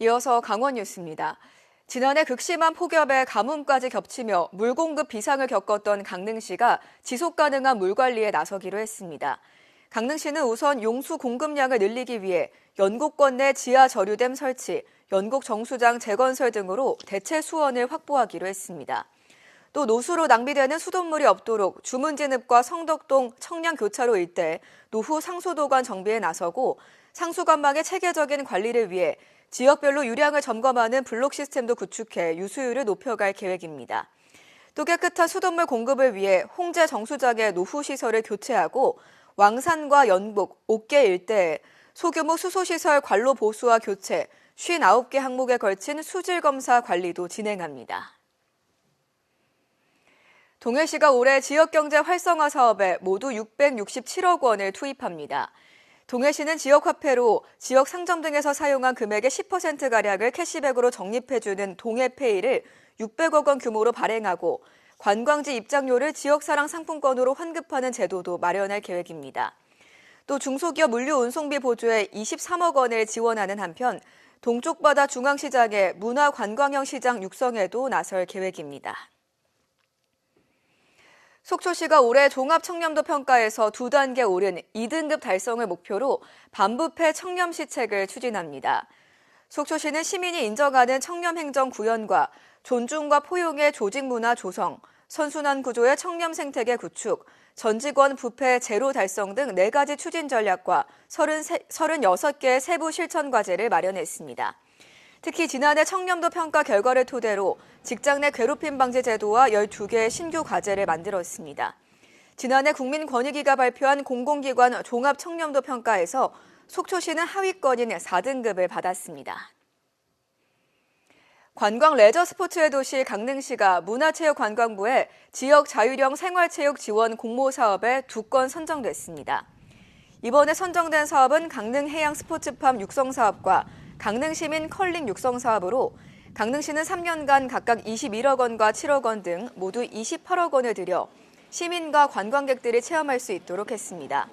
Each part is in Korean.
이어서 강원 뉴스입니다. 지난해 극심한 폭염에 가뭄까지 겹치며 물 공급 비상을 겪었던 강릉시가 지속 가능한 물 관리에 나서기로 했습니다. 강릉시는 우선 용수 공급량을 늘리기 위해 연곡권 내 지하 저류댐 설치, 연곡 정수장 재건설 등으로 대체 수원을 확보하기로 했습니다. 또 노수로 낭비되는 수돗물이 없도록 주문진읍과 성덕동 청량교차로 일대 노후 상수도관 정비에 나서고 상수관망의 체계적인 관리를 위해 지역별로 유량을 점검하는 블록 시스템도 구축해 유수율을 높여갈 계획입니다. 또 깨끗한 수돗물 공급을 위해 홍제 정수장의 노후 시설을 교체하고 왕산과 연북, 옥계 일대에 소규모 수소시설 관로 보수와 교체, 59개 항목에 걸친 수질 검사 관리도 진행합니다. 동해시가 올해 지역경제 활성화 사업에 모두 667억 원을 투입합니다. 동해시는 지역화폐로 지역 상점 등에서 사용한 금액의 10%가량을 캐시백으로 적립해주는 동해페이를 600억 원 규모로 발행하고 관광지 입장료를 지역사랑 상품권으로 환급하는 제도도 마련할 계획입니다. 또 중소기업 물류 운송비 보조에 23억 원을 지원하는 한편 동쪽 바다 중앙시장의 문화관광형 시장 육성에도 나설 계획입니다. 속초시가 올해 종합청렴도 평가에서 2단계 오른 2등급 달성을 목표로 반부패 청렴시책을 추진합니다. 속초시는 시민이 인정하는 청렴행정 구현과 존중과 포용의 조직문화 조성, 선순환 구조의 청렴 생태계 구축, 전 직원 부패 제로 달성 등 4가지 추진 전략과 36개의 세부 실천 과제를 마련했습니다. 특히 지난해 청렴도 평가 결과를 토대로 직장 내 괴롭힘 방지 제도와 12개의 신규 과제를 만들었습니다. 지난해 국민권익위가 발표한 공공기관 종합 청렴도 평가에서 속초시는 하위권인 4등급을 받았습니다. 관광 레저 스포츠의 도시 강릉시가 문화체육관광부의 지역 자율형 생활체육 지원 공모 사업에 2건 선정됐습니다. 이번에 선정된 사업은 강릉해양 스포츠팜 육성 사업과 강릉시민 컬링 육성 사업으로 강릉시는 3년간 각각 21억 원과 7억 원 등 모두 28억 원을 들여 시민과 관광객들이 체험할 수 있도록 했습니다.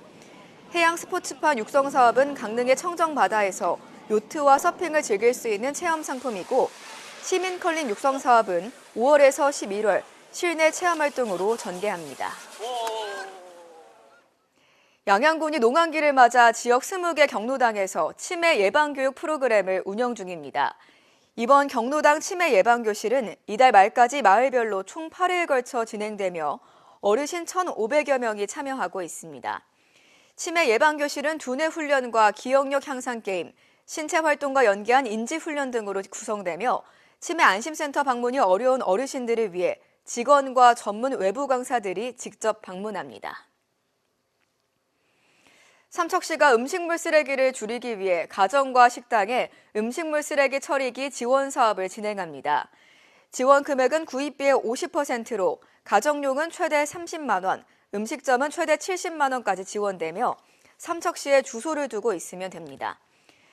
해양 스포츠팜 육성 사업은 강릉의 청정바다에서 요트와 서핑을 즐길 수 있는 체험 상품이고 시민 컬링 육성 사업은 5월에서 11월 실내 체험 활동으로 전개합니다. 양양군이 농한기를 맞아 지역 20개 경로당에서 치매 예방교육 프로그램을 운영 중입니다. 이번 경로당 치매 예방교실은 이달 말까지 마을별로 총 8회에 걸쳐 진행되며 어르신 1,500여 명이 참여하고 있습니다. 치매 예방교실은 두뇌 훈련과 기억력 향상 게임, 신체 활동과 연계한 인지 훈련 등으로 구성되며 치매 안심센터 방문이 어려운 어르신들을 위해 직원과 전문 외부 강사들이 직접 방문합니다. 삼척시가 음식물 쓰레기를 줄이기 위해 가정과 식당에 음식물 쓰레기 처리기 지원 사업을 진행합니다. 지원 금액은 구입비의 50%로 가정용은 최대 30만 원, 음식점은 최대 70만 원까지 지원되며 삼척시에 주소를 두고 있으면 됩니다.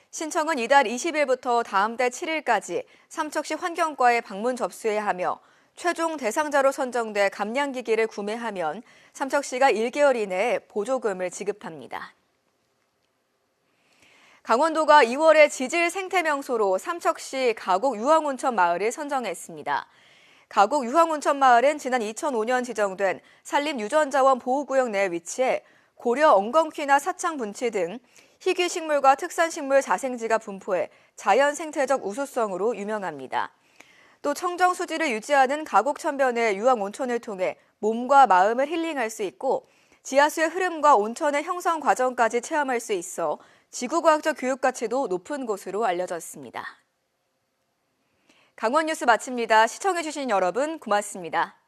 신청은 이달 20일부터 다음 달 7일까지 삼척시 환경과에 방문 접수해야 하며 최종 대상자로 선정돼 감량기기를 구매하면 삼척시가 1개월 이내에 보조금을 지급합니다. 강원도가 2월에 지질 생태명소로 삼척시 가곡 유황온천 마을을 선정했습니다. 가곡 유황온천 마을은 지난 2005년 지정된 산림유전자원 보호구역 내에 위치해 고려 엉겅퀴나 사창 분치 등 희귀식물과 특산식물 자생지가 분포해 자연 생태적 우수성으로 유명합니다. 또 청정 수질을 유지하는 가곡 천변의 유황온천을 통해 몸과 마음을 힐링할 수 있고 지하수의 흐름과 온천의 형성 과정까지 체험할 수 있어 지구과학적 교육 가치도 높은 곳으로 알려졌습니다. 강원 뉴스 마칩니다. 시청해주신 여러분 고맙습니다.